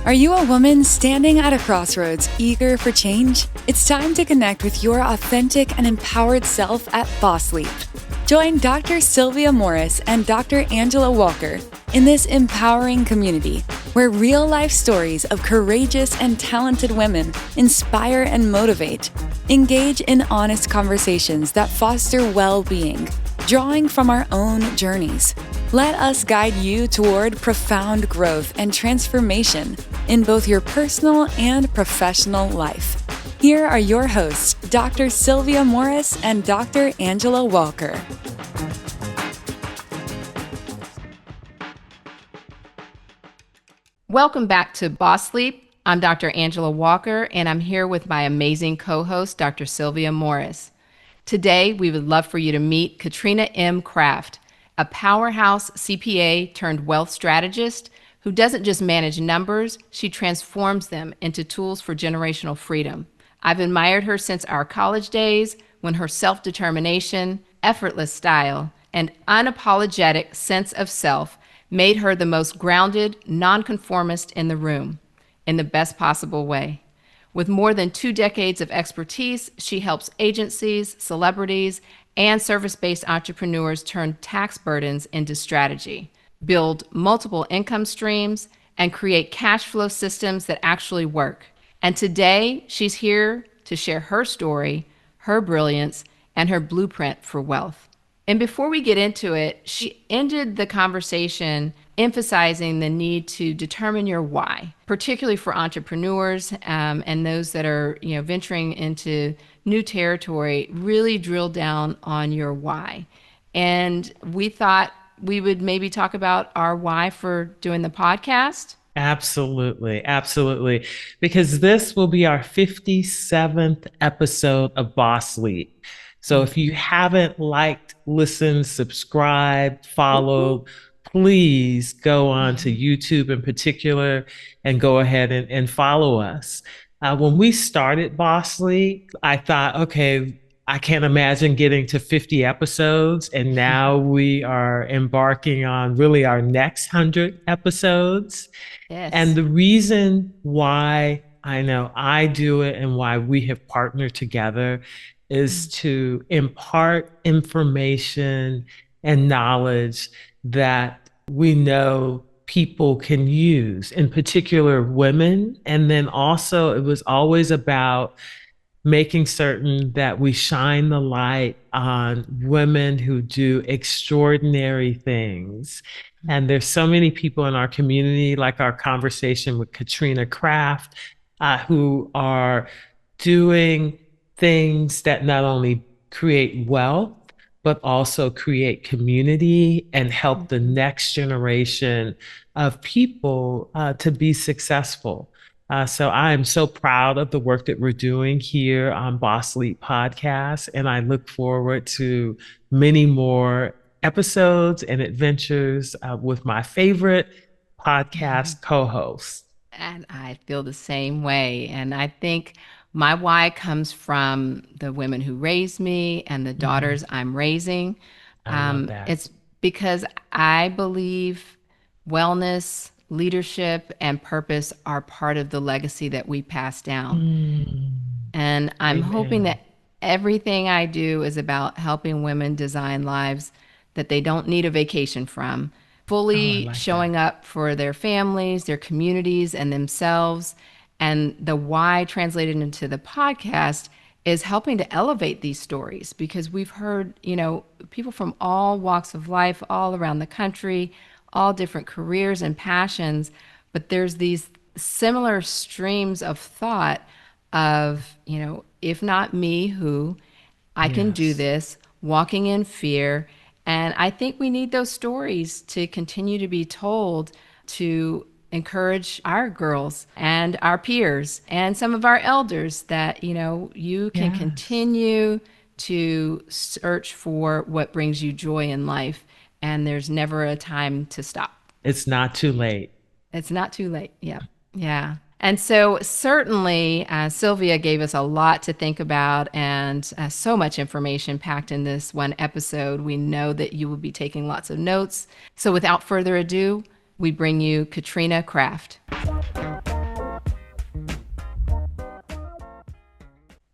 Are you a woman standing at a crossroads, eager for change? It's time to connect with your authentic and empowered self at Boss Leap. Join Dr. Sylvia Morris and Dr. Angela Walker in this empowering community where real-life stories of courageous and talented women inspire and motivate. Engage in honest conversations that foster well-being, drawing from our own journeys. Let us guide you toward profound growth and transformation in both your personal and professional life. Here are your hosts, Dr. Sylvia Morris and Dr. Angela Walker. Welcome back to Boss Leap. I'm Dr. Angela Walker, and I'm here with my amazing co-host, Dr. Sylvia Morris. Today, we would love for you to meet Catrina M. Kraft, a powerhouse CPA turned wealth strategist who doesn't just manage numbers, she transforms them into tools for generational freedom. I've admired her since our college days when her self-determination, effortless style, and unapologetic sense of self made her the most grounded nonconformist in the room, in the best possible way. With more than 2 decades of expertise, she helps agencies, celebrities, and service-based entrepreneurs turn tax burdens into strategy, build multiple income streams, and create cash flow systems that actually work. And today, she's here to share her story, her brilliance, and her blueprint for wealth. And before we get into it, she ended the conversation emphasizing the need to determine your why, particularly for entrepreneurs and those that are, venturing into new territory. Really drill down on your why. And we thought we would maybe talk about our why for doing the podcast. Absolutely. Absolutely. Because this will be our 57th episode of Boss Leap. So if you haven't liked, listened, subscribed, followed, please go on to YouTube in particular and go ahead and follow us. When we started Boss Leap, I thought, okay, I can't imagine getting to 50 episodes. And now we are embarking on really our next 100 episodes. Yes. And the reason why I know I do it and why we have partnered together is to impart information and knowledge that we know people can use, in particular women. And then also it was always about making certain that we shine the light on women who do extraordinary things. And there's so many people in our community, like our conversation with Catrina Kraft, who are doing things that not only create wealth, but also create community and help the next generation of people to be successful. So I am so proud of the work that we're doing here on Boss Leap Podcast, and I look forward to many more episodes and adventures with my favorite podcast co-hosts. And I feel the same way. And I think my why comes from the women who raised me and the daughters I'm raising. I love that. It's because I believe wellness, leadership, and purpose are part of the legacy that we pass down. And I'm hoping that everything I do is about helping women design lives that they don't need a vacation from, fully showing up for their families, their communities, and themselves. And the why translated into the podcast is helping to elevate these stories, because we've heard, people from all walks of life, all around the country, all different careers and passions, but there's these similar streams of thought of, if not me, who? I can do this, walking in fear. And I think we need those stories to continue to be told to encourage our girls and our peers and some of our elders that, you can continue to search for what brings you joy in life. And there's never a time to stop. It's not too late. It's not too late. Yeah. Yeah. And so certainly Sylvia gave us a lot to think about and so much information packed in this one episode. We know that you will be taking lots of notes. So without further ado, we bring you Catrina Kraft.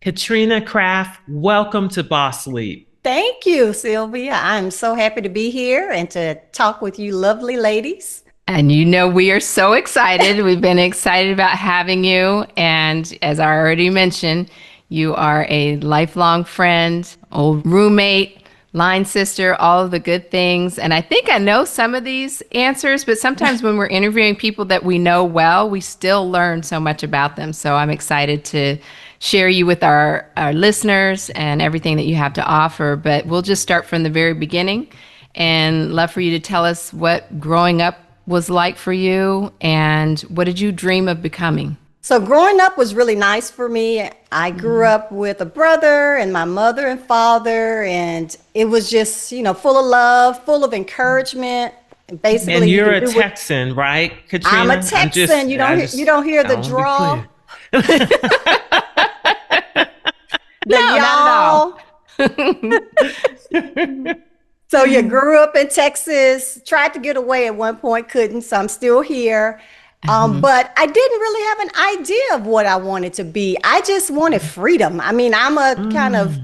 Catrina Kraft, welcome to Boss Leap. Thank you, Sylvia. I'm so happy to be here and to talk with you lovely ladies. And we are so excited. We've been excited about having you. And as I already mentioned, you are a lifelong friend, old roommate, line sister, all of the good things. And I think I know some of these answers, but sometimes when we're interviewing people that we know well, we still learn so much about them. So I'm excited to share you with our listeners and everything that you have to offer. But we'll just start from the very beginning and love for you to tell us what growing up was like for you and what did you dream of becoming? So growing up was really nice for me. I grew up with a brother and my mother and father, and it was just, full of love, full of encouragement. Basically, and you're a Texan, right, Catrina? I'm a Texan. You don't hear the draw. No, not at all. So you grew up in Texas, tried to get away at one point, couldn't, so I'm still here. But I didn't really have an idea of what I wanted to be. I just wanted freedom. I mean, I'm a kind of,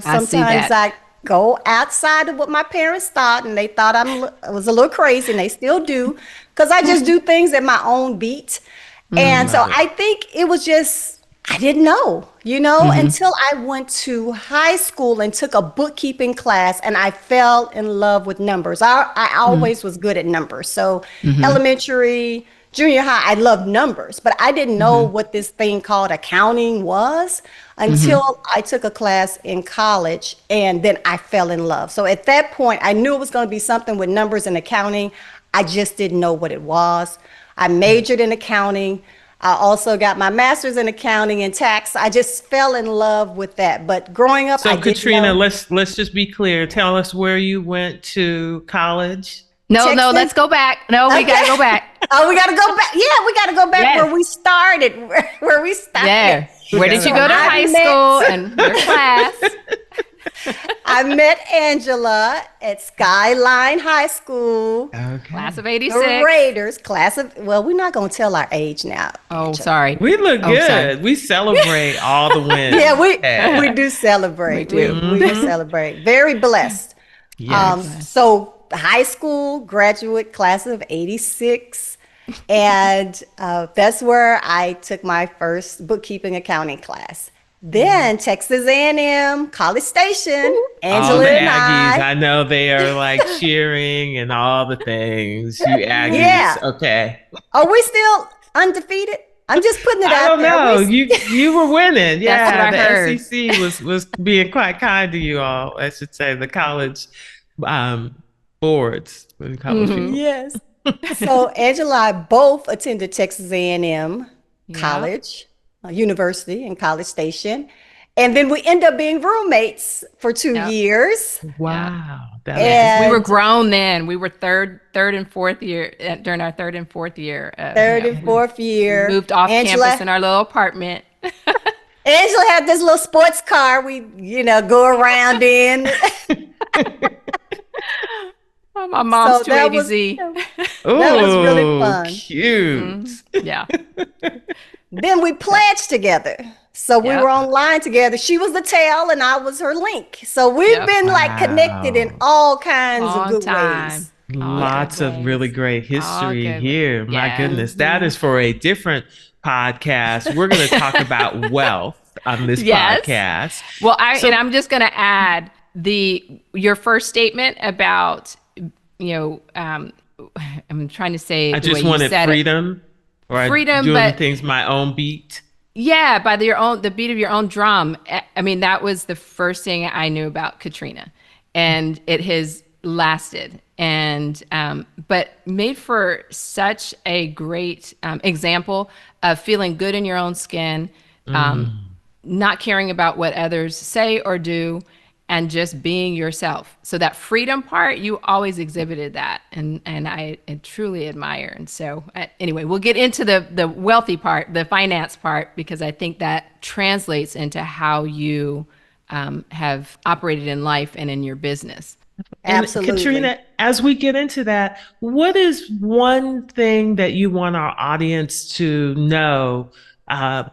sometimes I go outside of what my parents thought, and they thought I was a little crazy, and they still do, because I just do things at my own beat. And so I think it was just, I didn't know, until I went to high school and took a bookkeeping class, and I fell in love with numbers. I always was good at numbers. So elementary, junior high, I loved numbers, but I didn't know what this thing called accounting was until I took a class in college, and then I fell in love. So at that point, I knew it was going to be something with numbers and accounting. I just didn't know what it was. I majored in accounting. I also got my master's in accounting and tax. I just fell in love with that. But growing up, so Catrina, let's just be clear. Tell us where you went to college. No, let's go back. No, we gotta go back. Oh, we gotta go back. Yeah, we gotta go back where we started. Where we started. Yeah. Where did you go to high school and your class? I met Angela at Skyline High School. Okay. Class of 86. The Raiders, well, we're not going to tell our age now. Oh, sorry. We look good. Sorry. We celebrate all the wins. Yeah, we do celebrate. We do celebrate. Very blessed. Yes. So high school graduate class of 86. And that's where I took my first bookkeeping accounting class. Then Texas A&M, College Station, Angela and I know they are like cheering and all the things. You Aggies, yeah. Okay. Are we still undefeated? I'm just putting it out there. I don't know. You were winning. Yeah, That's what I heard. SEC was being quite kind to you all. I should say the college boards. Yes. So Angela and I both attended Texas A&M College. University in College Station, and then we end up being roommates for 2 years. Wow. We were grown then. We were third and fourth year during our third and fourth year. We moved off campus in our little apartment. Angela had this little sports car we go around in. My mom's 280Z. That was really fun. Cute. Yeah. Then we pledged together. So we were online together. She was the tail and I was her link. So we've been connected in all kinds of good ways. Lots of really great history here. My goodness. That is for a different podcast. We're going to talk about wealth on this podcast. Well, and I'm just going to add your first statement about, I'm trying to say I just wanted freedom. Or freedom, doing things my own beat. Yeah, by the beat of your own drum. I mean, that was the first thing I knew about Catrina, and it has lasted. And but made for such a great example of feeling good in your own skin, not caring about what others say or do, and just being yourself. So that freedom part, you always exhibited that, and I truly admire. And so anyway, we'll get into the wealthy part, the finance part, because I think that translates into how you have operated in life and in your business. Absolutely. And Catrina, as we get into that, what is one thing that you want our audience to know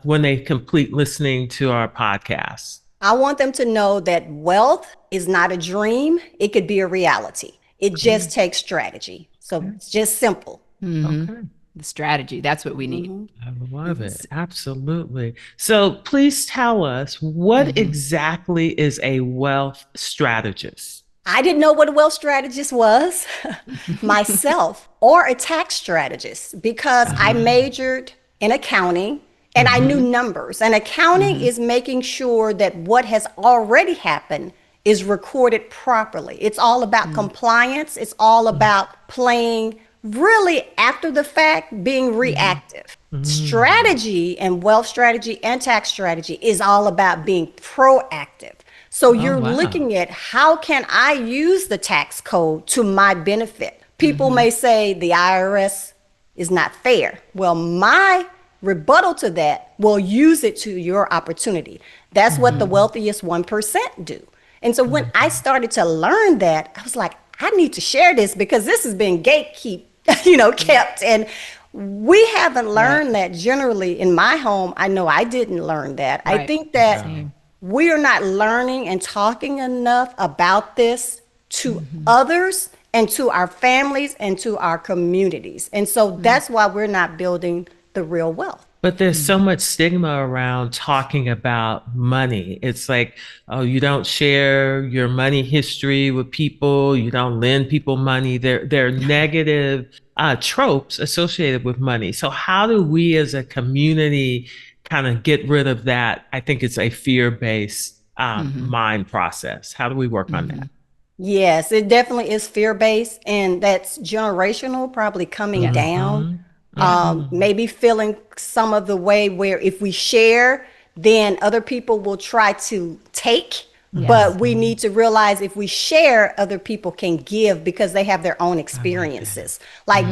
when they complete listening to our podcast? I want them to know that wealth is not a dream. It could be a reality. It just takes strategy. So it's just simple. Okay. The strategy, that's what we need. I love it. Absolutely. So please tell us, what exactly is a wealth strategist? I didn't know what a wealth strategist was myself, or a tax strategist, because I majored in accounting and I knew numbers. And accounting is making sure that what has already happened is recorded properly. It's all about compliance. It's all about playing really after the fact, being reactive. Strategy and wealth strategy and tax strategy is all about being proactive. So you're wow. looking at, how can I use the tax code to my benefit? People may say the IRS is not fair. Well, my rebuttal to that will use it to your opportunity. That's what the wealthiest 1% do. And so when I started to learn that, I was like, I need to share this, because this has been kept. And we haven't learned that generally in my home. I know I didn't learn that. I Right. think that we are not learning and talking enough about this to others and to our families and to our communities. And so that's why we're not building the real wealth. But there's so much stigma around talking about money. It's like, oh, you don't share your money history with people. You don't lend people money. There are negative tropes associated with money. So how do we as a community kind of get rid of that? I think it's a fear-based mind process. How do we work on that? Yes, it definitely is fear-based, and that's generational, probably coming down. Maybe feeling some of the way where if we share, then other people will try to take. But we need to realize, if we share, other people can give, because they have their own experiences. Like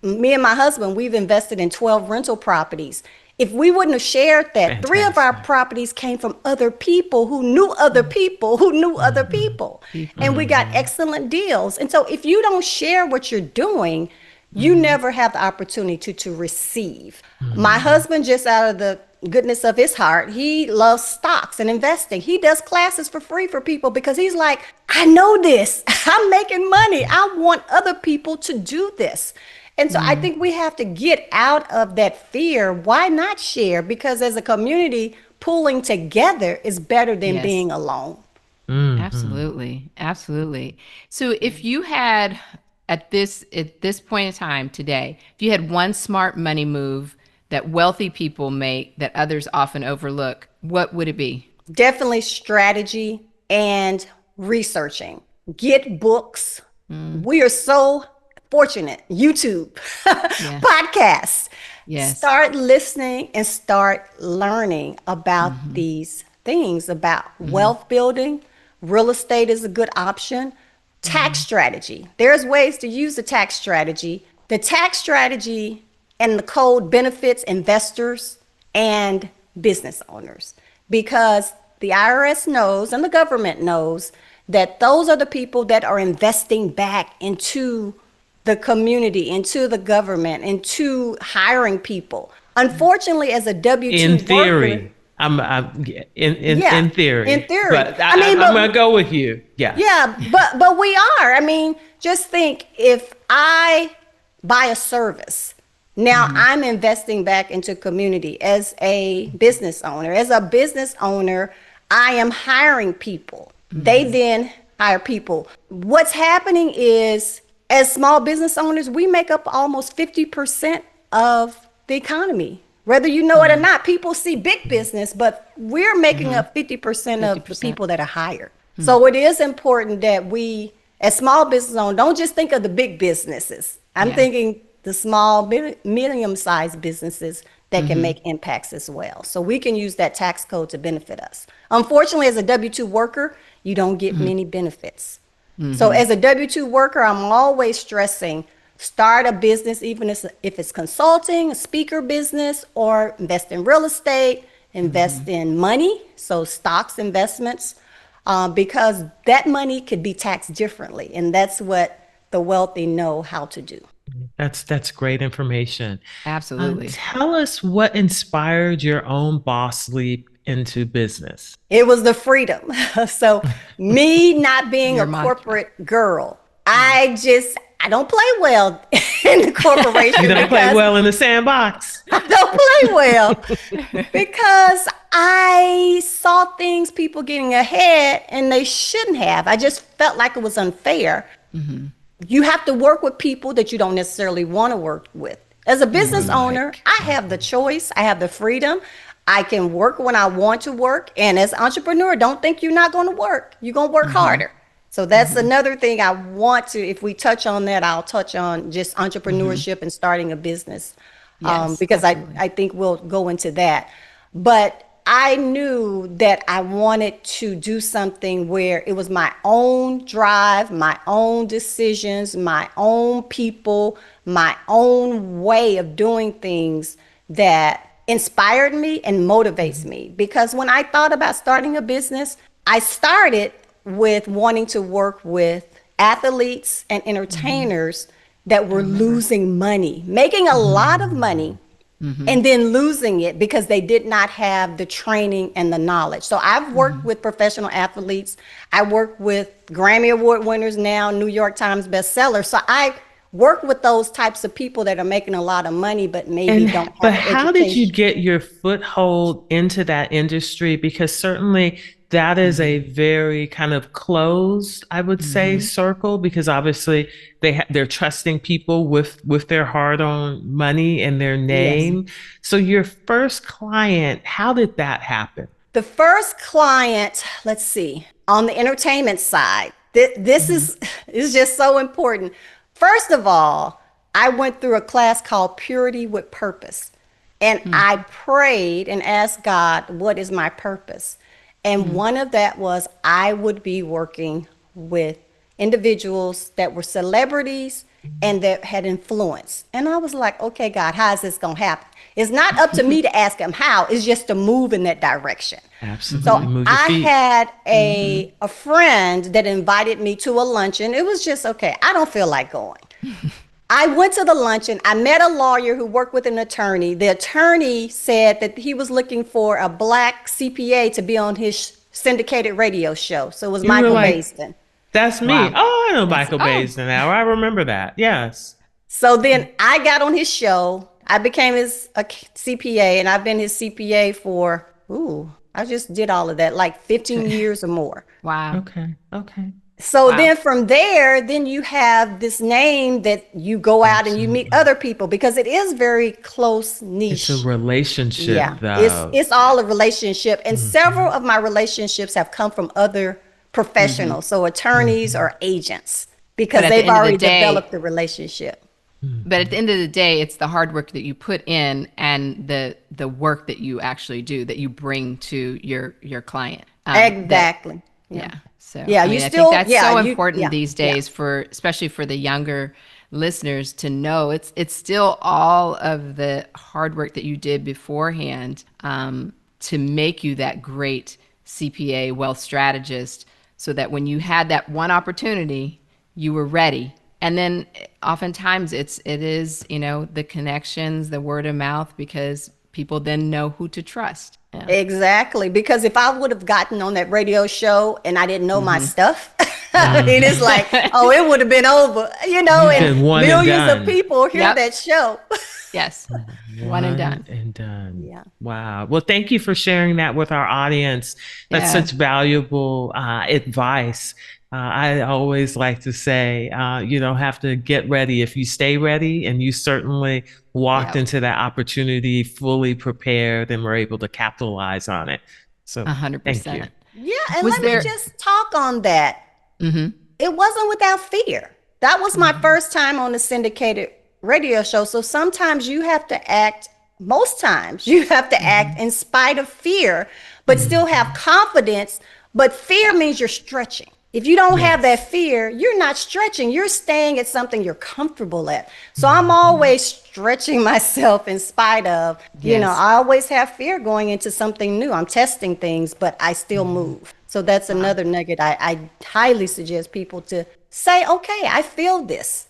me and my husband, we've invested in 12 rental properties. If we wouldn't have shared that, 3 of our properties came from other people who knew other people who knew other people. And we got excellent deals. And so if you don't share what you're doing, you never have the opportunity to receive. My husband, just out of the goodness of his heart, he loves stocks and investing. He does classes for free for people, because he's like, I know this. I'm making money. I want other people to do this. And so I think we have to get out of that fear. Why not share? Because as a community, pulling together is better than being alone. Absolutely. Absolutely. So if you had, at this point in time today, if you had one smart money move that wealthy people make that others often overlook, what would it be? Definitely strategy and researching. Get books. We are so fortunate. YouTube, podcasts. Yes. Start listening and start learning about these things, about wealth building. Real estate is a good option. Tax strategy. There's ways to use the tax strategy. The tax strategy and the code benefits investors and business owners, because the IRS knows and the government knows that those are the people that are investing back into the community, into the government, into hiring people. Unfortunately, as a W-2 In theory. worker, In theory. In theory. But I mean, I'm going to go with you. Yeah. Yeah, but we are. I mean, just think, if I buy a service, now I'm investing back into community as a business owner. As a business owner, I am hiring people. They then hire people. What's happening is, as small business owners, we make up almost 50% of the economy. Whether you know it or not, people see big business, but we're making up 50% of the people that are hired. So it is important that we, as small business owners, don't just think of the big businesses. I'm thinking the small, medium-sized businesses that can make impacts as well. So we can use that tax code to benefit us. Unfortunately, as a W-2 worker, you don't get many benefits. So as a W-2 worker, I'm always stressing, start a business, even if it's consulting, a speaker business, or invest in real estate, invest in money, so stocks, investments, because that money could be taxed differently. And that's what the wealthy know how to do. That's great information. Absolutely. Tell us what inspired your own boss leap into business. It was the freedom. So me not being Your a mantra. corporate girl, Yeah. I don't play well in the You corporation don't play because well in the sandbox. I don't play well because I saw things people getting ahead and they shouldn't have. I just felt like it was unfair. You have to work with people that you don't necessarily want to work with. As a business owner, I have the choice, I have the freedom. I can work when I want to work. And as an entrepreneur, don't think you're not going to work. You're going to work harder. So that's another thing I want to, if we touch on that, I'll touch on just entrepreneurship and starting a business, Yes, because absolutely. I think we'll go into that. But I knew that I wanted to do something where it was my own drive, my own decisions, my own people, my own way of doing things that inspired me and motivates me. Because when I thought about starting a business, I started with wanting to work with athletes and entertainers that were losing money, making a lot of money, and then losing it because they did not have the training and the knowledge. So I've worked with professional athletes. I work with Grammy Award winners now, New York Times bestseller. So I work with those types of people that are making a lot of money, but maybe don't But have the how did you education. get your foothold into that industry? Because certainly that is a very kind of closed, I would say, circle, because obviously they're trusting people with their hard-earned money and their Yes. name. So your first client, how did that happen? The first client, let's see, on the entertainment side, this is just so important. First of all, I went through a class called Purity with Purpose. And I prayed and asked God, what is my purpose? And one of that was I would be working with individuals that were celebrities and that had influence. And I was like, okay, God, how is this going to happen? It's not up to me to ask him how, it's just to move in that direction. Absolutely. So Move your I feet. had a friend that invited me to a luncheon. It was just, okay, I don't feel like going. I went to the luncheon. I met a lawyer who worked with an attorney. The attorney said that he was looking for a black CPA to be on his syndicated radio show. So it was You were Michael like, Baisden. that's me. Wow. Oh, I know That's Michael Baisden now. I remember that. Yes. So then I got on his show. I became his CPA, and I've been his CPA for, I just did all of that, like 15 years or more. Wow. Okay. Okay. So Wow. then from there, then you have this name that you go out and you meet Absolutely. other people because it is very close It's a niche. relationship, Yeah, though. it's all a relationship, and several of my relationships have come from other professionals, so attorneys or agents, because But at the they've end of the already day, developed the relationship. but at the end of the day, it's the hard work that you put in and the work that you actually do that you bring to your client. That Exactly. yeah. So Yeah, I you mean, I still- think that's yeah, so you- important yeah, these yeah. days for especially for the younger listeners to know it's still all of the hard work that you did beforehand to make you that great CPA wealth strategist, so that when you had that one opportunity, you were ready. And then oftentimes it is the connections, the word of mouth, because people then know who to trust. Yeah. Exactly, because if I would have gotten on that radio show and I didn't know my stuff, I mean, it's like, oh, it would have been over, You've Yeah. been one and millions of done. people hear Yep. that show. Yes. One and done. And done. Yeah. Wow. Well, thank you for sharing that with our audience. That's Yeah. such valuable advice. I always like to say, you don't have to get ready if you stay ready. And you certainly walked Yep. into that opportunity fully prepared and were able to capitalize on it. So thank you. 100%. Yeah, and Was let there- me just talk on that. It wasn't without fear. That was my first time on the syndicated radio show. So sometimes you have to act, most times you have to act in spite of fear, but still have confidence. But fear means you're stretching. If you don't have that fear, you're not stretching. You're staying at something you're comfortable at. So I'm always stretching myself in spite of, Yes. I always have fear going into something new. I'm testing things, but I still move. So that's another nugget. I highly suggest people to say, okay, I feel this.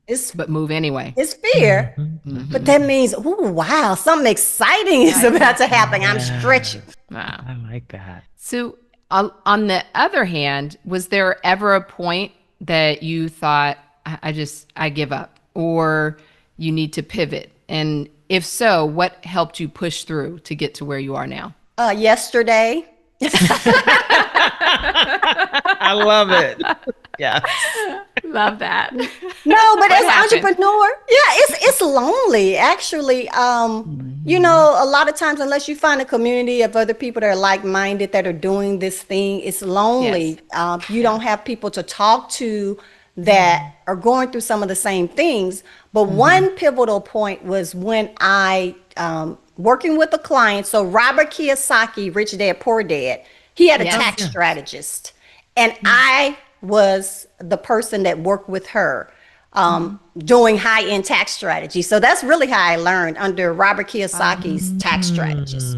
It's but move anyway. it's fear. But that means, oh wow, something exciting is about to happen. I'm stretching. Wow. I like that. So, on the other hand, was there ever a point that you thought, I give up, or you need to pivot? And if so, what helped you push through to get to where you are now? Yesterday. I love it. Yeah. Love that. No, but as an happened? entrepreneur, it's lonely actually. You know, a lot of times unless you find a community of other people that are like-minded that are doing this thing, it's lonely. You don't have people to talk to that are going through some of the same things. But one pivotal point was when I working with a client. So Robert Kiyosaki, Rich Dad Poor Dad, he had a tax strategist, and I was the person that worked with her doing high-end tax strategy. So that's really how I learned under Robert Kiyosaki's tax strategist.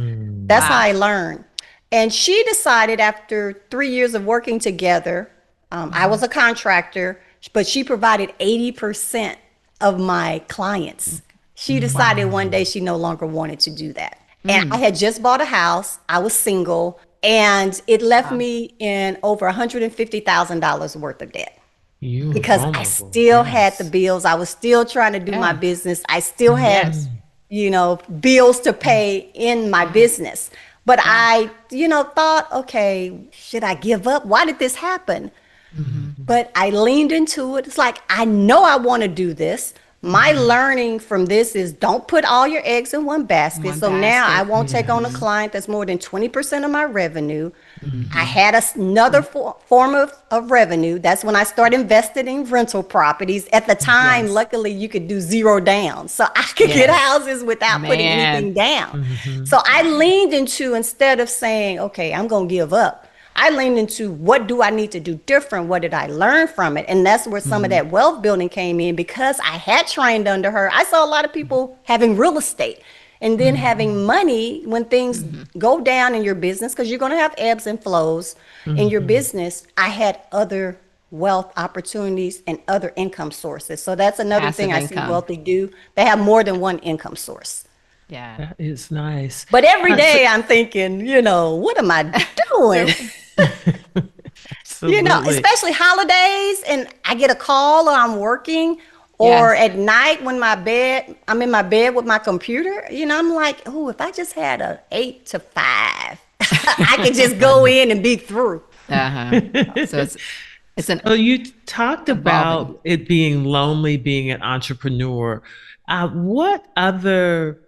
That's how I learned. And she decided after 3 years of working together, I was a contractor, but she provided 80% of my clients. She decided one day she no longer wanted to do that. And I had just bought a house. I was single, and it left me in over $150,000 worth of debt. You were Because I vulnerable. still had Yes. the bills. I was still trying to do my Yeah. business. I still had, you know, bills to pay in my business. But I, you know, thought, okay, should I give up? Why did this happen? But I leaned into it. It's like, I know I want to do this. My learning from this is don't put all your eggs in one basket. So now I won't take on a client that's more than 20% of my revenue. I had another form of revenue. That's when I started investing in rental properties. At the time, luckily, you could do zero down. So I could get houses without putting anything down. So I leaned into, instead of saying, okay, I'm going to give up, I leaned into what do I need to do different? What did I learn from it? And that's where some of that wealth building came in, because I had trained under her. I saw a lot of people having real estate and then having money when things go down in your business, because you're going to have ebbs and flows in your business. I had other wealth opportunities and other income sources. So that's another Passive thing I see income. wealthy do. They have more than one income source. Yeah. That is nice. But every day I'm thinking, you know, what am I doing? You know, Absolutely. especially holidays, and I get a call or I'm working, or Yes. at night when I'm in my bed with my computer, you know, I'm like, oh, if I just had a 8 to 5, I could just go in and be through. So it's an So you talked about Evolving. it being lonely, being an entrepreneur. What other,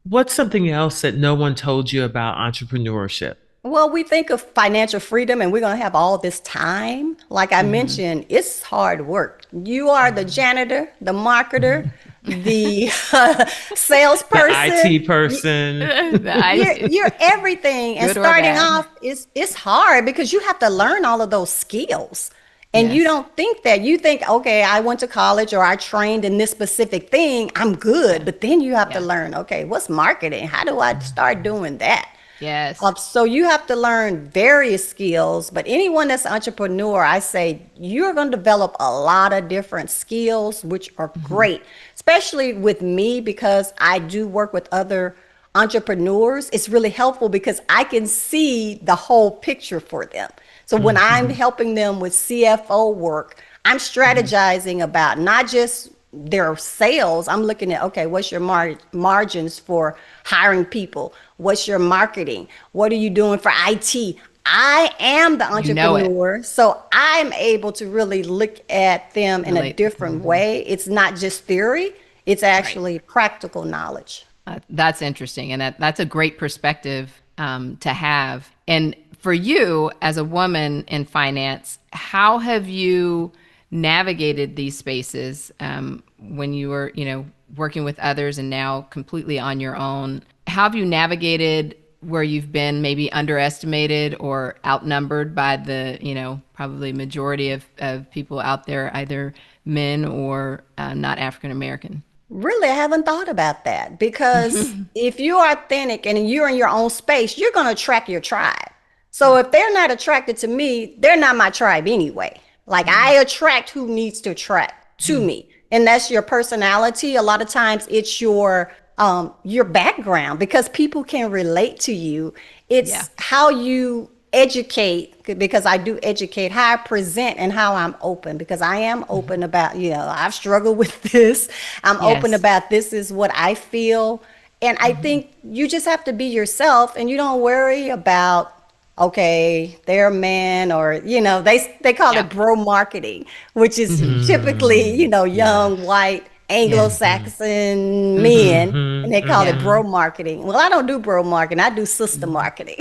what's something else that no one told you about entrepreneurship? Well, we think of financial freedom and we're going to have all this time. Like I mentioned, it's hard work. You are the janitor, the marketer, the salesperson. The IT person. You're everything. And Good or starting bad. off, it's hard because you have to learn all of those skills. And you Yes. don't think that. You think, okay, I went to college or I trained in this specific thing, I'm good. But then you have to learn, okay, what's marketing? How do I start doing that? Yes. So you have to learn various skills, but anyone that's an entrepreneur, I say you're going to develop a lot of different skills, which are great, especially with me, because I do work with other entrepreneurs. It's really helpful because I can see the whole picture for them. So when I'm helping them with CFO work, I'm strategizing about not just their sales. I'm looking at, okay, what's your margins for hiring people? What's your marketing? What are you doing for IT? I am the You know it. entrepreneur, so I'm able to really look at them in a Relate. different way. It's not just theory, it's actually practical knowledge. That's interesting, and that's a great perspective to have. And for you, as a woman in finance, how have you navigated these spaces when you were, working with others and now completely on your own? How have you navigated where you've been maybe underestimated or outnumbered by the, probably majority of people out there, either men or not African American? Really, I haven't thought about that, because if you're authentic and you're in your own space, you're going to attract your tribe. So if they're not attracted to me, they're not my tribe anyway. Like I attract who needs to attract to me. and that's your personality. A lot of times it's your background, because people can relate to you. It's how you educate, because I do educate, how I present and how I'm open, because I am open about, I've struggled with this. I'm open about this is what I feel. And I think you just have to be yourself, and you don't worry about, okay, they're men, or, they call it bro marketing, which is typically, young, white, Anglo-Saxon men, and they call it bro marketing. Well, I don't do bro marketing. I do sister marketing.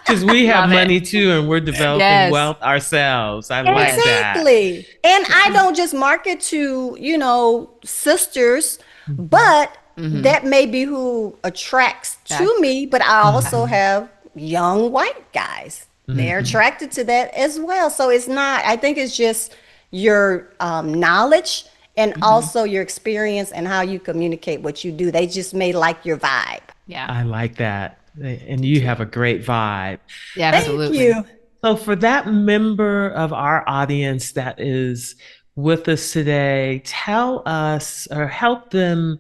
Because we have money too, and we're developing wealth ourselves. I like that. Exactly. And I don't just market to, sisters, but that may be who attracts to me. But I also have young white guys. They're attracted to that as well. So it's not, I think it's just your knowledge and also your experience and how you communicate what you do. They just may like your vibe. Yeah. I like that. And you have a great vibe. Yeah, absolutely. Thank you. So for that member of our audience that is with us today, tell us or help them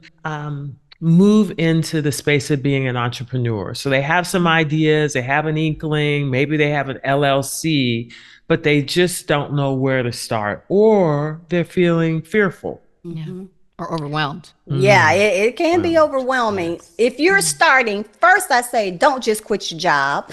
move into the space of being an entrepreneur. So they have some ideas, they have an inkling, maybe they have an LLC, but they just don't know where to start, or they're feeling fearful. Or overwhelmed. Yeah, it can be overwhelming. If you're starting, first I say, don't just quit your job.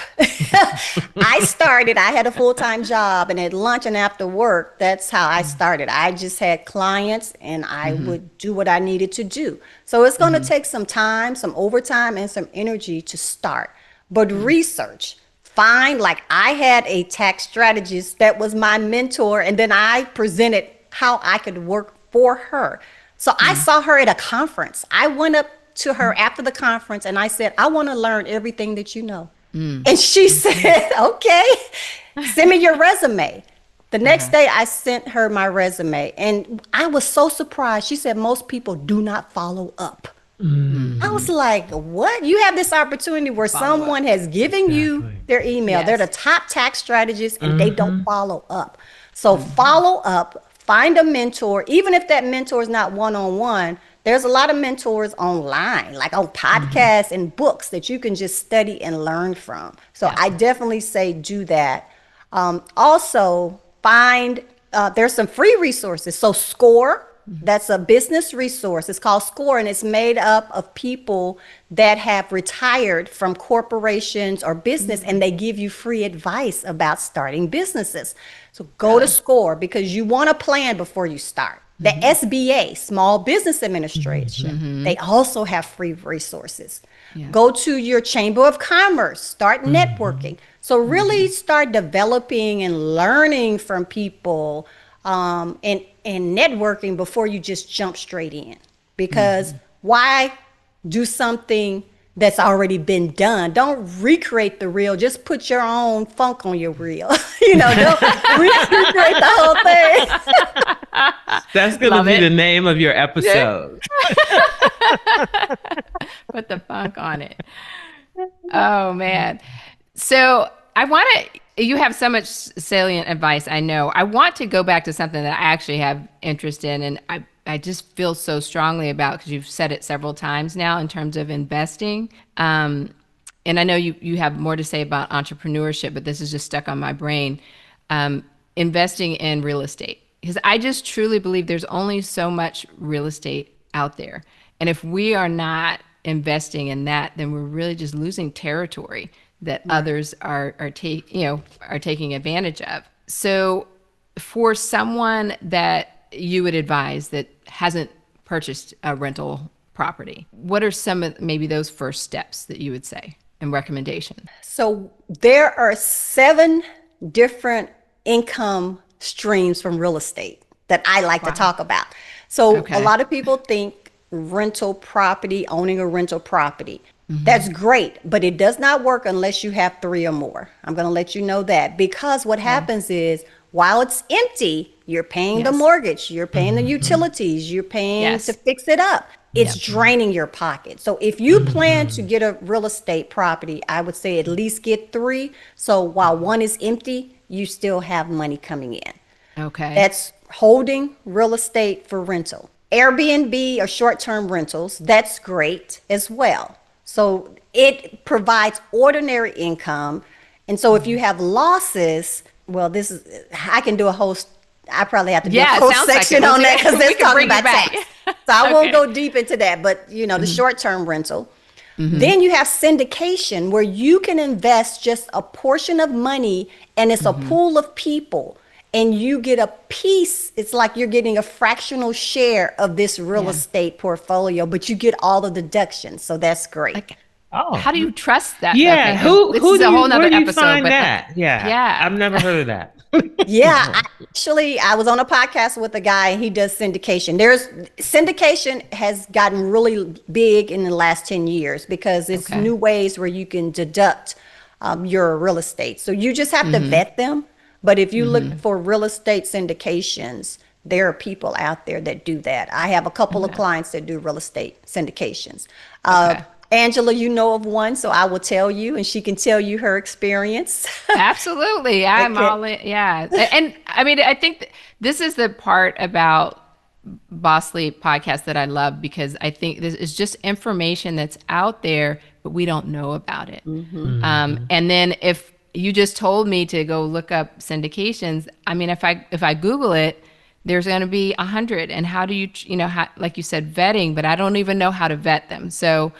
I had a full-time job, and at lunch and after work, that's how I started. I just had clients, and I would do what I needed to do. So it's going to take some time, some overtime, and some energy to start. But research. Like I had a tax strategist that was my mentor, and then I presented how I could work for her. So I saw her at a conference. I went up to her after the conference and I said, I want to learn everything that you know. And she said, okay, send me your resume. The next day I sent her my resume, and I was so surprised. She said, most people do not follow up. I was like, what? You have this opportunity where someone has given you their email. They're the top tax strategists, and they don't follow up. So follow up. Find a mentor, even if that mentor is not one-on-one. There's a lot of mentors online, like on podcasts and books that you can just study and learn from. So I definitely say do that. Also, there's some free resources. So SCORE, that's a business resource. It's called SCORE, and it's made up of people that have retired from corporations or business, and they give you free advice about starting businesses. So go to SCORE, because you want to plan before you start. The SBA, Small Business Administration, they also have free resources. Go to your Chamber of Commerce, start networking. So really start developing and learning from people and networking before you just jump straight in. Because why do something that's already been done? Don't recreate the reel. Just put your own funk on your reel. Don't recreate the whole thing. That's going to be the name of your episode. Put the funk on it. Oh, man. So you have so much salient advice, I know. I want to go back to something that I actually have interest in, and I just feel so strongly about, because you've said it several times now in terms of investing. And I know you have more to say about entrepreneurship, but this is just stuck on my brain. Investing in real estate. Because I just truly believe there's only so much real estate out there. And if we are not investing in that, then we're really just losing territory that others are taking advantage of. So for someone that you would advise that hasn't purchased a rental property, what are some of maybe those first steps that you would say and recommendation? So there are 7 different income streams from real estate that I like to talk about. So a lot of people think rental property, owning a rental property. That's great, but it does not work unless you have 3 or more. I'm going to let you know that, because what happens is, while it's empty, you're paying the mortgage, you're paying the utilities, you're paying to fix it up. It's draining your pocket. So if you plan to get a real estate property, I would say at least get 3. So while one is empty, you still have money coming in. Okay. That's holding real estate for rental. Airbnb or short-term rentals, that's great as well. So it provides ordinary income. And so if you have losses, well, this is, I can do a whole, I probably have to do a Yeah, it whole sounds like section it. on that because We they're can talking bring you about back. tax. So I won't Okay. go deep into that, but the short-term rental. Then you have syndication where you can invest just a portion of money and it's a pool of people and you get a piece. It's like you're getting a fractional share of this real Yeah. estate portfolio, but you get all the deductions. So that's great. Like, Oh, how do you trust that? yeah. Okay, Who this who is do a whole you nother where do you episode, find but that? Yeah, yeah. I've never heard of that. Yeah, I was on a podcast with a guy and he does syndication. Syndication has gotten really big in the last 10 years because it's Okay. new ways where you can deduct your real estate. So you just have to vet them. But if you look for real estate syndications, there are people out there that do that. I have a couple of Okay. clients that do real estate syndications. Okay. Angela, you know of one, so I will tell you, and she can tell you her experience. Absolutely. I'm Okay. all in. Yeah. And I mean, I think this is the part about Boss Sleep podcast that I love because I think this is just information that's out there, but we don't know about it. And then if you just told me to go look up syndications, I mean, if I Google it, there's going to be 100. And how do you, like you said, vetting, but I don't even know how to vet them. So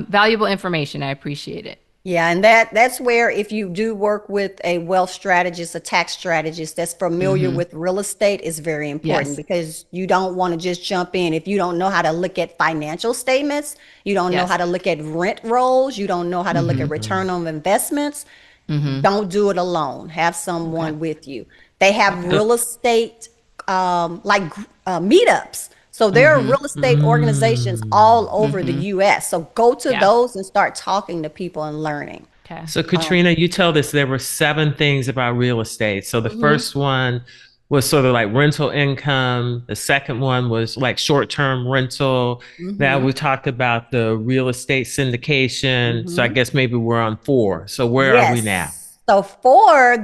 valuable information. I appreciate it. Yeah, and that's where if you do work with a wealth strategist, a tax strategist that's familiar with real estate is very important Yes. because you don't want to just jump in if you don't know how to look at financial statements, you don't know Yes. how to look at rent rolls, you don't know how to look at return on investments. Don't do it alone. Have someone with you. They have real estate meetups. So there are real estate organizations all over the US. So go to Yeah. those and start talking to people and learning. Okay. So, Katrina, you told us there were 7 things about real estate. So the first one was sort of like rental income. The second one was like short-term rental. Now we talked about the real estate syndication. So I guess maybe we're on 4. So where are we now? So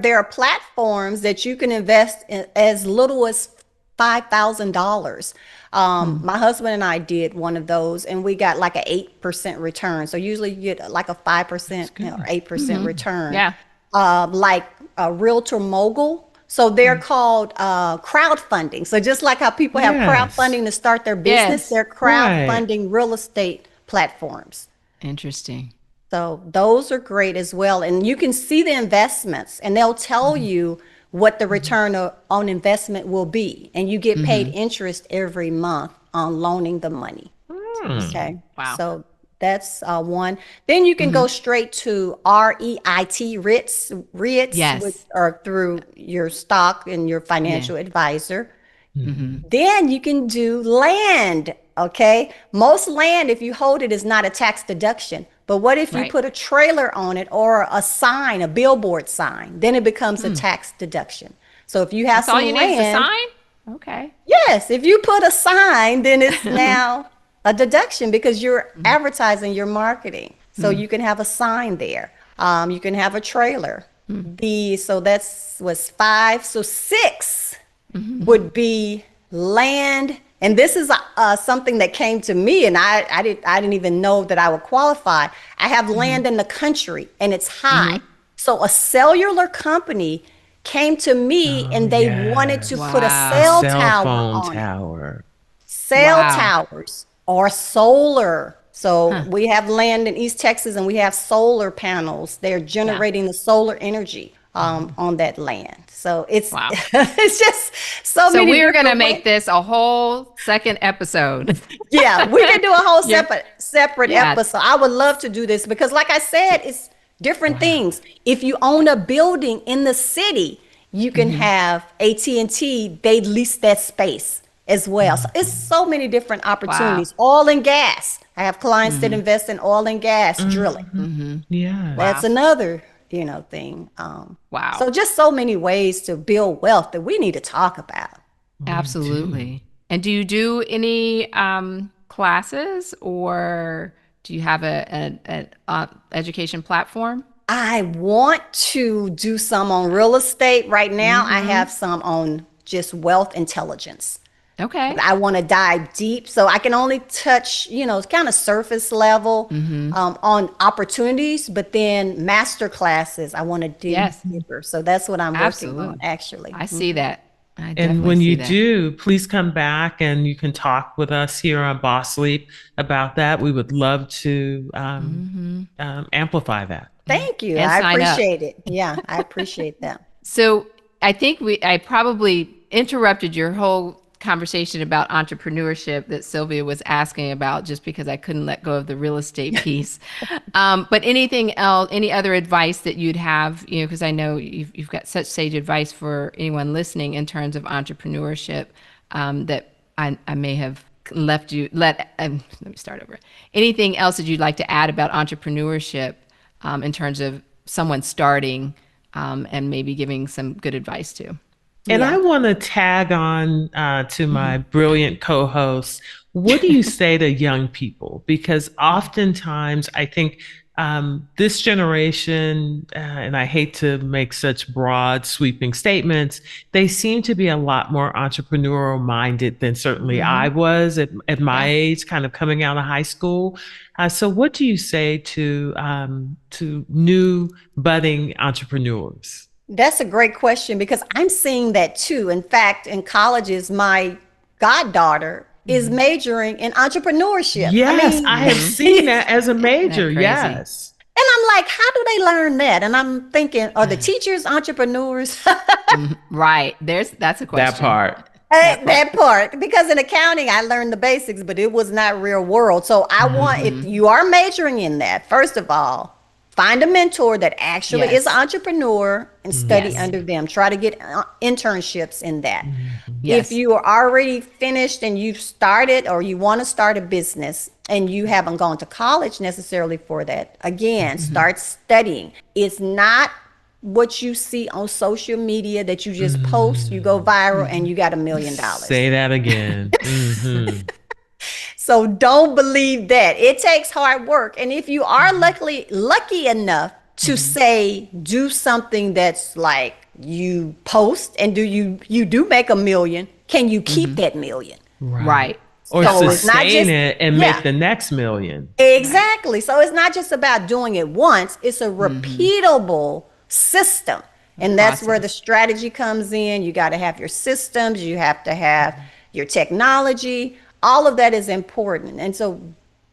there are platforms that you can invest in as little as $5,000. My husband and I did one of those and we got like an 8% return. So usually you get like a 5% or 8% return. Yeah. Like a realtor mogul. So they're called crowdfunding. So just like how people have Yes. crowdfunding to start their business, Yes. they're crowdfunding real estate platforms. Interesting. So those are great as well. And you can see the investments and they'll tell you what the return on investment will be. And you get paid interest every month on loaning the money. Okay. Wow. So that's one. Then you can go straight to REIT, Yes. which are through your stock and your financial advisor. Then you can do land. Okay. Most land, if you hold it, is not a tax deduction. But what if you Right. put a trailer on it or a sign, a billboard sign? Then it becomes a tax deduction. So if you have That's all you need is a land, sign? Okay. yes, if you put a sign, then it's now a deduction because you're advertising your marketing. So you can have a sign there. You can have a trailer. So was 5. So 6 would be land. And this is something that came to me, and I didn't even know that I would qualify. I have land in the country, and it's high. So a cellular company came to me, and they wanted to put a Wow. cell Cell tower phone on it. tower. Cell Wow. towers or solar. So we have land in East Texas, and we have solar panels. They're generating the solar energy on that land. So it's Wow. it's just so So many. we're going to different make ways. this a whole second episode. Yeah, we can do a whole separate Yeah. episode. I would love to do this because, like I said, it's different things. If you own a building in the city, you can have AT&T. They lease that space as well. So it's so many different opportunities. Oil and gas. I have clients that invest in oil and gas drilling. Yeah. That's another thing. Wow. So just so many ways to build wealth that we need to talk about. Absolutely. And do you do any classes or do you have an education platform? I want to do some on real estate right now. I have some on just wealth intelligence. Okay. But I want to dive deep. So I can only touch, kind of surface level on opportunities, but then master classes, I want to dig Yes, deeper. So that's what I'm working on, absolutely. actually. I see that. I And definitely when see you that. do, please come back and you can talk with us here on Boss Leap about that. We would love to amplify that. Thank you. And I sign up. appreciate it. Yeah, I appreciate that. So I think I probably interrupted your whole conversation about entrepreneurship that Sylvia was asking about just because I couldn't let go of the real estate piece. But anything else, any other advice that you'd have, because I know you've got such sage advice for anyone listening in terms of entrepreneurship that I may have let me start over. Anything else that you'd like to add about entrepreneurship in terms of someone starting and maybe giving some good advice to? And Yeah. I want to tag on to my brilliant co-host. What do you say to young people? Because oftentimes I think this generation, and I hate to make such broad, sweeping statements, they seem to be a lot more entrepreneurial minded than certainly I was at my age, kind of coming out of high school. So, what do you say to new budding entrepreneurs? That's a great question because I'm seeing that too. In fact, in colleges, my goddaughter is majoring in entrepreneurship. I Yes, mean, I have seen that as a major. That crazy. Yes. and I'm like, how do they learn that? And I'm thinking, are the teachers entrepreneurs? Right. That's a question. That part. That part, because in accounting, I learned the basics, but it was not real world. So I want, if you are majoring in that, first of all, find a mentor that actually Yes. is an entrepreneur and study Yes. under them. Try to get internships in that. Yes. If you are already finished and you've started or you want to start a business and you haven't gone to college necessarily for that, again, start studying. It's not what you see on social media that you just post, you go viral and you got $1 million. Say that again. So don't believe that. It takes hard work. And if you are lucky enough to say do something that's like you post and you do make $1 million, can you keep that million? Right. Or So it's not sustain just- it and yeah. make the next million. Exactly. So it's not just about doing it once, it's a repeatable system. And that's where the strategy comes in. You got to have your systems, you have to have your technology. All of that is important. And so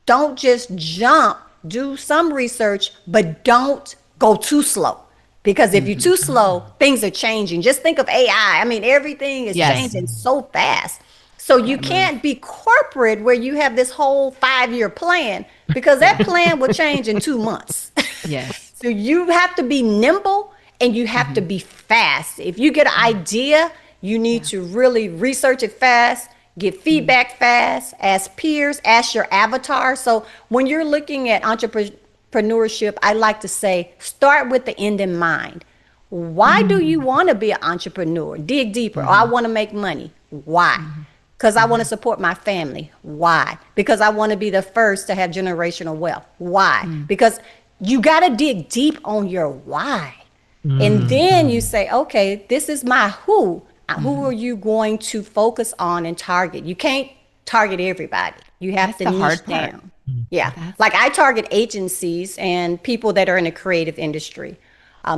don't just jump, do some research, but don't go too slow. Because if you're too slow, things are changing. Just think of AI. I mean, everything is Yes. changing so fast. So you can't be corporate where you have this whole 5-year plan because that plan will change in 2 months. Yes. So you have to be nimble and you have to be fast. If you get an idea, you need to really research it fast, get feedback fast, ask peers, ask your avatar. So when you're looking at entrepreneurship, I like to say, start with the end in mind. Why do you want to be an entrepreneur? Dig deeper. Oh, I want to make money. Why? Because I want to support my family. Why? Because I want to be the first to have generational wealth. Why? Because you got to dig deep on your why. And then you say, okay, this is my who. Who are you going to focus on and target? You can't target everybody. You have That's to the niche hard part. down. Yeah. Like I target agencies and people that are in the creative industry.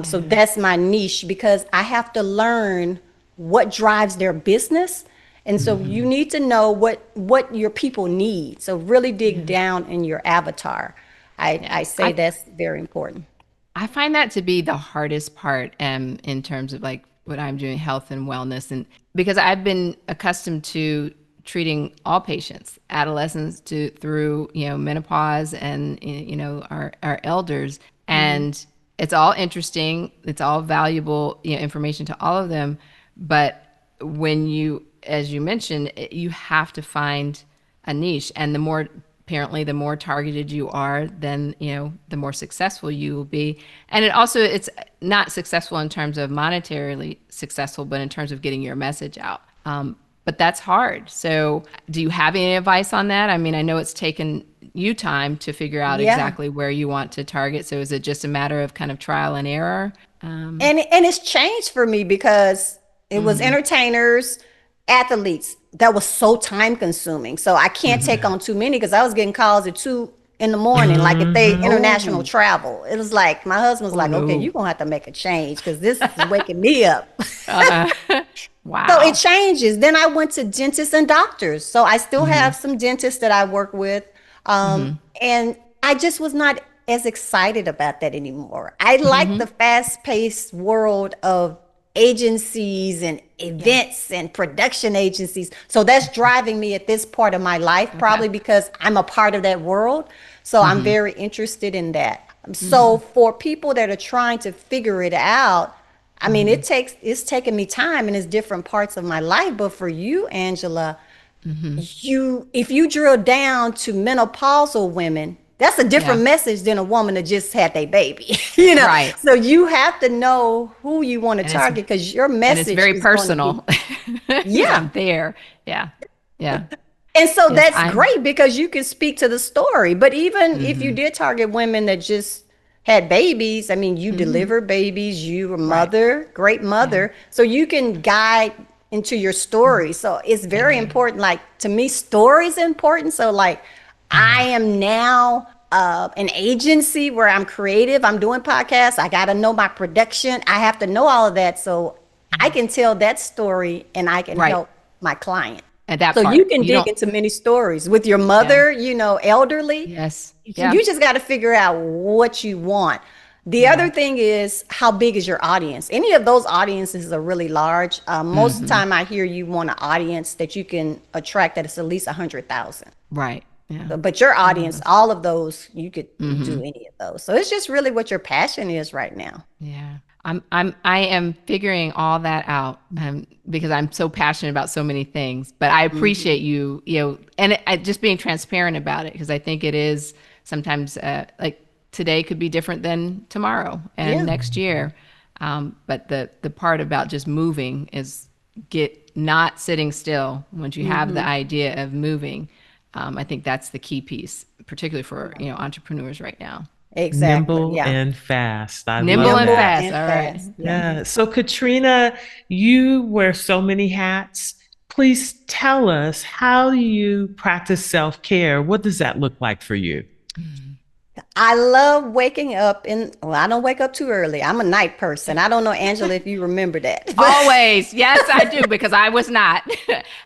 So that's my niche because I have to learn what drives their business. And so you need to know what your people need. So really dig down in your avatar. I say that's very important. I find that to be the hardest part in terms of like what I'm doing, health and wellness. And because I've been accustomed to treating all patients, adolescents through, menopause and, our elders. And it's all interesting. It's all valuable, information to all of them. But when you, as you mentioned, you have to find a niche. And apparently the more targeted you are, then, the more successful you will be. And it's not successful in terms of monetarily successful, but in terms of getting your message out. But that's hard. So do you have any advice on that? I mean, I know it's taken you time to figure out exactly where you want to target. So is it just a matter of kind of trial and error? And it's changed for me because It was entertainers, athletes. That was so time consuming. So I can't take on too many because I was getting calls at 2 in the morning. Like if they international travel, it was like my husband was like, okay, no. you're gonna have to make a change because this is waking me up. Wow. So it changes. Then I went to dentists and doctors. So I still have some dentists that I work with. And I just was not as excited about that anymore. I like the fast paced world of agencies and events and production agencies. So that's driving me at this part of my life, probably because I'm a part of that world. So I'm very interested in that. So for people that are trying to figure it out, I mean, it's taken me time and it's different parts of my life. But for you, Angela, if you drill down to menopausal women, that's a different message than a woman that just had their baby, Right. So you have to know who you want to And target because your and message it's very is gonna personal. Yeah. I'm there. Yeah. Yeah. And so Yes, that's great because you can speak to the story. But even if you did target women that just had babies, I mean, you deliver babies, you a mother, great mother. So you can guide into your story. So it's very important. Like to me, story is important. So like I am now an agency where I'm creative. I'm doing podcasts. I got to know my production. I have to know all of that. So I can tell that story and I can Right. help my client. At that So part. you can dig don't. into many stories with your mother, elderly. Yes. Yeah. You just got to figure out what you want. The other thing is how big is your audience? Any of those audiences are really large. Most of the time I hear you want an audience that you can attract that is at least 100,000. Right. Yeah. But your audience, all of those, you could do any of those. So it's just really what your passion is right now. Yeah. I am figuring all that out because I'm so passionate about so many things. But I appreciate and just being transparent about it because I think it is sometimes like today could be different than tomorrow and next year. But the part about just moving is not sitting still once you have the idea of moving. I think that's the key piece, particularly for entrepreneurs right now. Exactly. Nimble Yeah. and fast. I Nimble love and that. fast. All right. fast. Yeah. So, Katrina, you wear so many hats. Please tell us, how do you practice self-care? What does that look like for you? I love waking up I don't wake up too early. I'm a night person. I don't know, Angela, if you remember that. Always. Yes, I do, because I was not.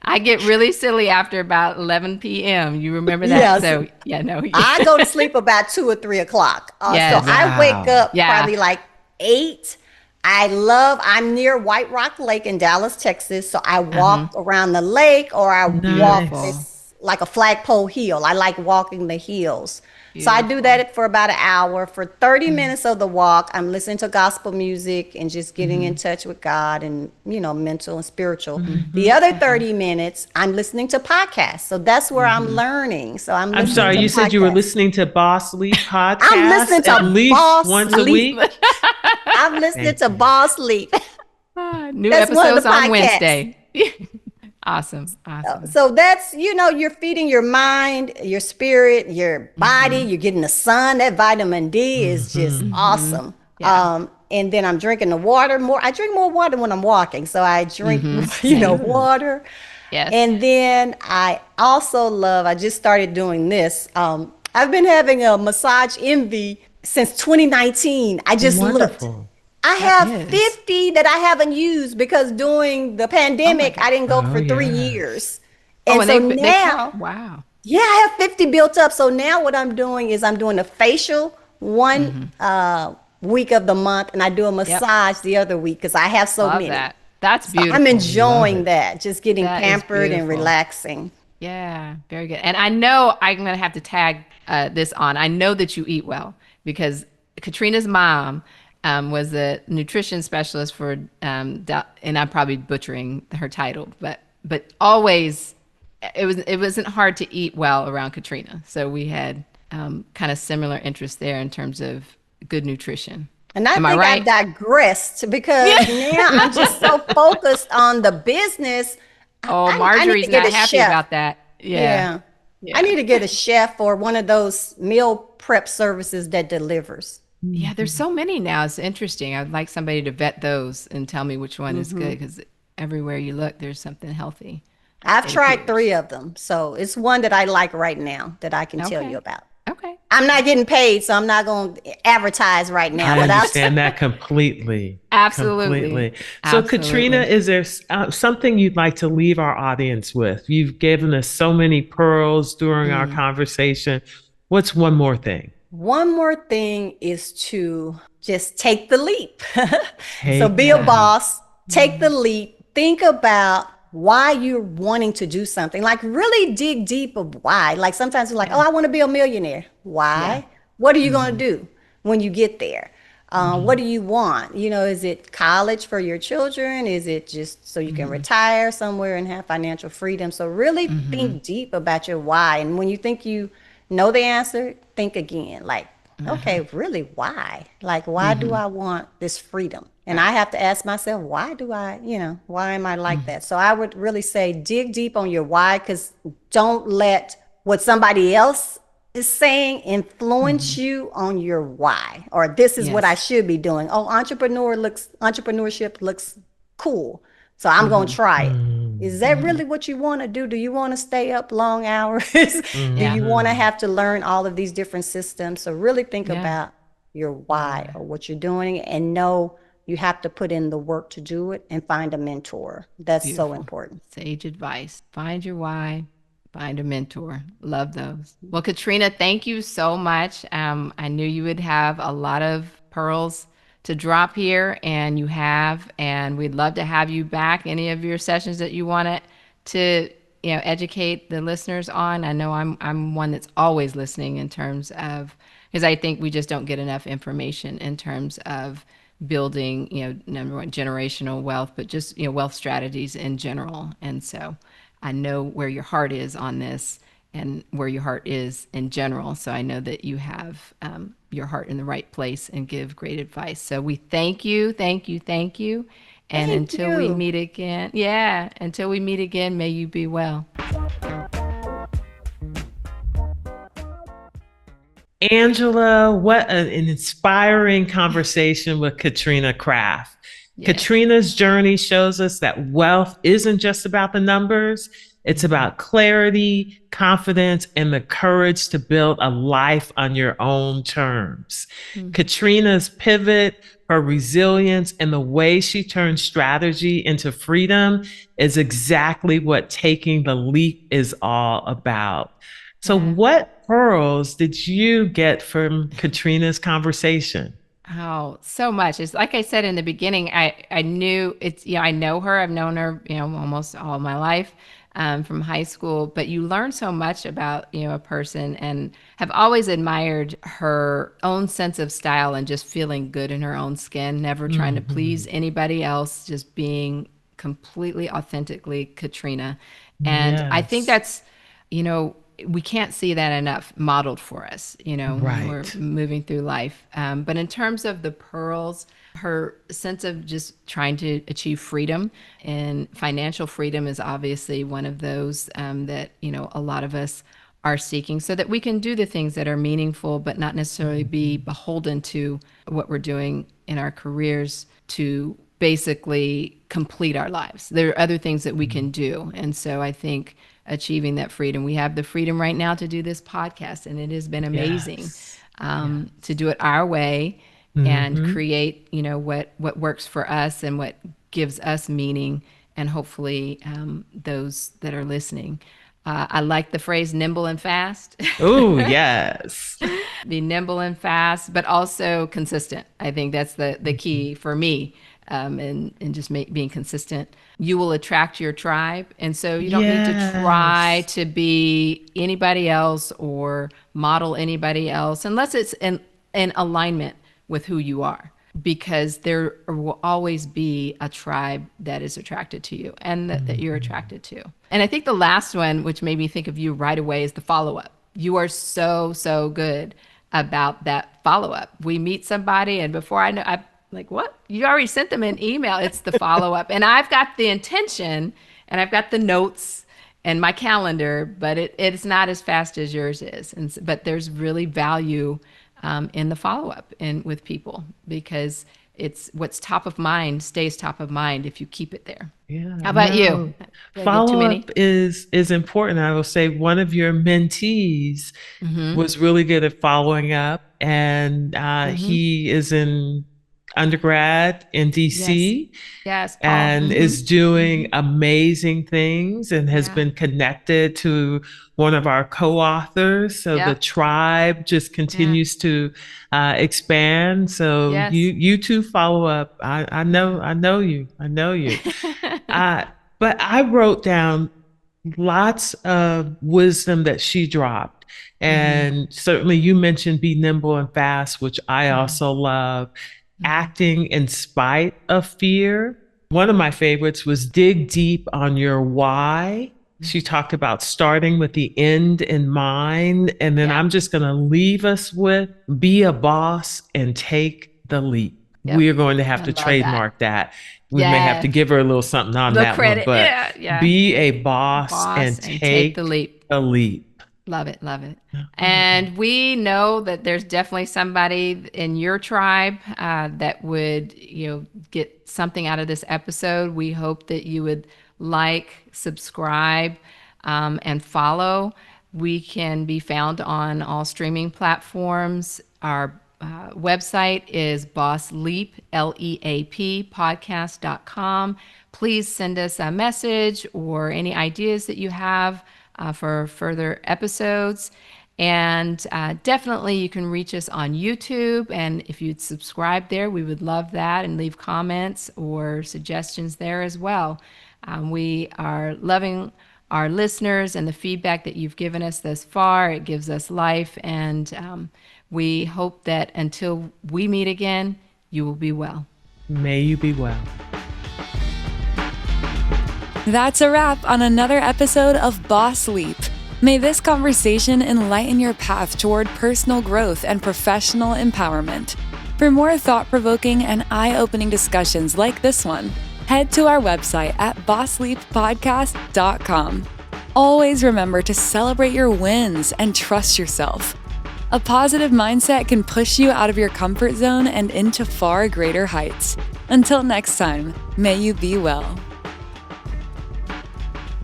I get really silly after about 11 p.m. You remember that? Yes. So, no. I go to sleep about 2 or 3 o'clock. Yes. So I wake up Yeah. probably like 8. I'm near White Rock Lake in Dallas, Texas. So I walk around the lake or I walk this, like a flagpole hill. I like walking the hills. So I do that for about an hour. For 30 minutes of the walk, I'm listening to gospel music and just getting in touch with God and, mental and spiritual. The other 30 minutes, I'm listening to podcasts. So that's where I'm learning. So I'm listening I'm sorry, to you said you were podcasts. listening to Boss Leap podcast I'm listening to at least Boss once a Leap. week? I'm listening to Boss Leap. New That's one of episodes the on podcasts. Wednesday. Awesome. So that's, you're feeding your mind, your spirit, your body, you're getting the sun. That vitamin D is just awesome. Yeah. And then I'm drinking the water more. I drink more water when I'm walking. So I drink, water. Yes. And then I also I just started doing this. I've been having a massage envy since 2019. I just looked. Wonderful. I have 50 that I haven't used because during the pandemic, I didn't go for 3 years. And so now, wow. yeah, I have 50 built up. So now what I'm doing is I'm doing a facial one week of the month, and I do a massage the other week because I have so Love many. that. That's So beautiful. I'm enjoying that, just getting That is pampered and beautiful. relaxing. Yeah, very good. And I know I'm going to have to tag this on. I know that you eat well because Katrina's mom was a nutrition specialist for, and I'm probably butchering her title, but always it wasn't hard to eat well around Katrina. So we had kind of similar interests there in terms of good nutrition. And I Am think right? I digressed because now I'm just so focused on the business. Oh, I need Marjorie's to get not a happy chef. about that. Yeah. I need to get a chef or one of those meal prep services that delivers. Yeah, there's so many now. It's interesting. I'd like somebody to vet those and tell me which one is good because everywhere you look, there's something healthy. I've It tried appears. 3 of them. So it's one that I like right now that I can tell you Okay. about. Okay. I'm not getting paid, so I'm not going to advertise right now, I but understand that completely. Absolutely. Completely. So, Katrina, Absolutely. is there something you'd like to leave our audience with? You've given us so many pearls during our conversation. What's one more thing? one more thing is to just take the leap. So Take be a the leap. boss, take the leap, think about why you're wanting to do something. Like really dig deep of why. Like sometimes you're like, oh, Yeah. I want to be a millionaire. Yeah. Why? What are you going to do when you get there? What do you want? You know, is it college for your children? Is it just so you can retire somewhere and have financial freedom? So really think deep about your why. And when you think you know the answer, think again. Like, okay, really, why? Like, why do I want this freedom? And I have to ask myself, why do I, why am I like that? So I would really say dig deep on your why, because don't let what somebody else is saying influence you on your why, or this is what I Yes. should be doing. Oh, entrepreneurship looks cool, so I'm going to try it. Is that really what you want to do? Do you want to stay up long hours? Do Yeah. you want to have to learn all of these different systems? So really think Yeah. about your why or what you're doing, and know you have to put in the work to do it, and find a mentor. That's so Beautiful. important. Sage advice. Find your why, find a mentor. Love those. Well, Katrina, thank you so much. I knew you would have a lot of pearls to drop here, and you have, and we'd love to have you back. Any of your sessions that you wanted to, educate the listeners on. I know I'm one that's always listening in terms of, because I think we just don't get enough information in terms of building, number one, generational wealth, but just, wealth strategies in general. And so I know where your heart is on this and where your heart is in general. So I know that you have your heart in the right place and give great advice. So we thank you, thank you, thank you. And Thank until we you. meet again, may you be well. Angela, what an inspiring conversation with Katrina Kraft. Yes. Katrina's journey shows us that wealth isn't just about the numbers. It's about clarity, confidence, and the courage to build a life on your own terms. Katrina's pivot, her resilience, and the way she turned strategy into freedom is exactly what taking the leap is all about. So, Yeah. what pearls did you get from Katrina's conversation? Oh, so much. It's like I said in the beginning, I knew it's, I know her. I've known her, almost all my life, from high school, but you learn so much about, a person, and have always admired her own sense of style and just feeling good in her own skin, never trying to please anybody else, just being completely authentically Katrina. And I think Yes. that's, you know, we can't see that enough modeled for us, when we're Right. moving through life. But in terms of the pearls, her sense of just trying to achieve freedom, and financial freedom is obviously one of those that, a lot of us are seeking, so that we can do the things that are meaningful, but not necessarily be beholden to what we're doing in our careers to basically complete our lives. There are other things that we can do. And so I think achieving that freedom, we have the freedom right now to do this podcast, and it has been amazing Yes. to do it our way and Hmm. create, what works for us and what gives us meaning, and hopefully those that are listening. I like the phrase nimble and fast. Oh, yes. Be nimble and fast, but also consistent. I think that's the key for me, and just being consistent. You will attract your tribe. And so you don't need to try Yes. to be anybody else or model anybody else unless it's in alignment with who you are, because there will always be a tribe that is attracted to you and that you're attracted to. And I think the last one, which made me think of you right away, is the follow up. You are so, so good about that follow up. We meet somebody, and before I know, I'm like, what? You already sent them an email. It's the follow up. And I've got the intention, and I've got the notes and my calendar, but it's not as fast as yours is. But there's really value in the follow up and with people, because it's what's top of mind stays top of mind if you keep it there. Yeah. How about you? No. Did I get too Follow many? up is important. I will say one of your mentees was really good at following up, and he is in undergrad in Yes. DC Yes, Paul. and is doing amazing things and has been connected to one of our co-authors. So the Yep. tribe just continues to expand. So Yes. you two follow up. I know you. But I wrote down lots of wisdom that she dropped. And certainly you mentioned be nimble and fast, which I also love. Acting in spite of fear. One of my favorites was dig deep on your why. She talked about starting with the end in mind. And then I'm just going to leave us with be a boss and take the leap. Yep. We are going to have I to love trademark that. We may have to give her a little something on little that credit. one, but Yeah. be a boss and take the leap. a leap. Love it. And we know that there's definitely somebody in your tribe that would, get something out of this episode. We hope that you would like, subscribe, and follow. We can be found on all streaming platforms. Our website is bossleap, LEAP, podcast.com. Please send us a message or any ideas that you have for further episodes. And definitely you can reach us on YouTube. And if you'd subscribe there, we would love that, and leave comments or suggestions there as well. We are loving our listeners and the feedback that you've given us thus far. It gives us life. And we hope that until we meet again, you will be well. May you be well. That's a wrap on another episode of Boss Leap. May this conversation enlighten your path toward personal growth and professional empowerment. For more thought-provoking and eye-opening discussions like this one, head to our website at bossleappodcast.com. Always remember to celebrate your wins and trust yourself. A positive mindset can push you out of your comfort zone and into far greater heights. Until next time, may you be well.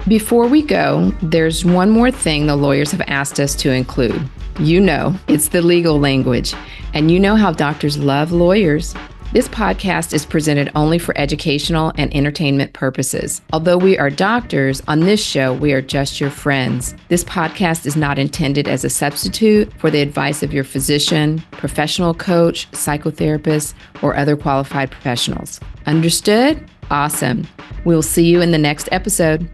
Before we go, there's one more thing the lawyers have asked us to include. It's the legal language. And you know how doctors love lawyers. This podcast is presented only for educational and entertainment purposes. Although we are doctors, on this show, we are just your friends. This podcast is not intended as a substitute for the advice of your physician, professional coach, psychotherapist, or other qualified professionals. Understood? Awesome. We'll see you in the next episode.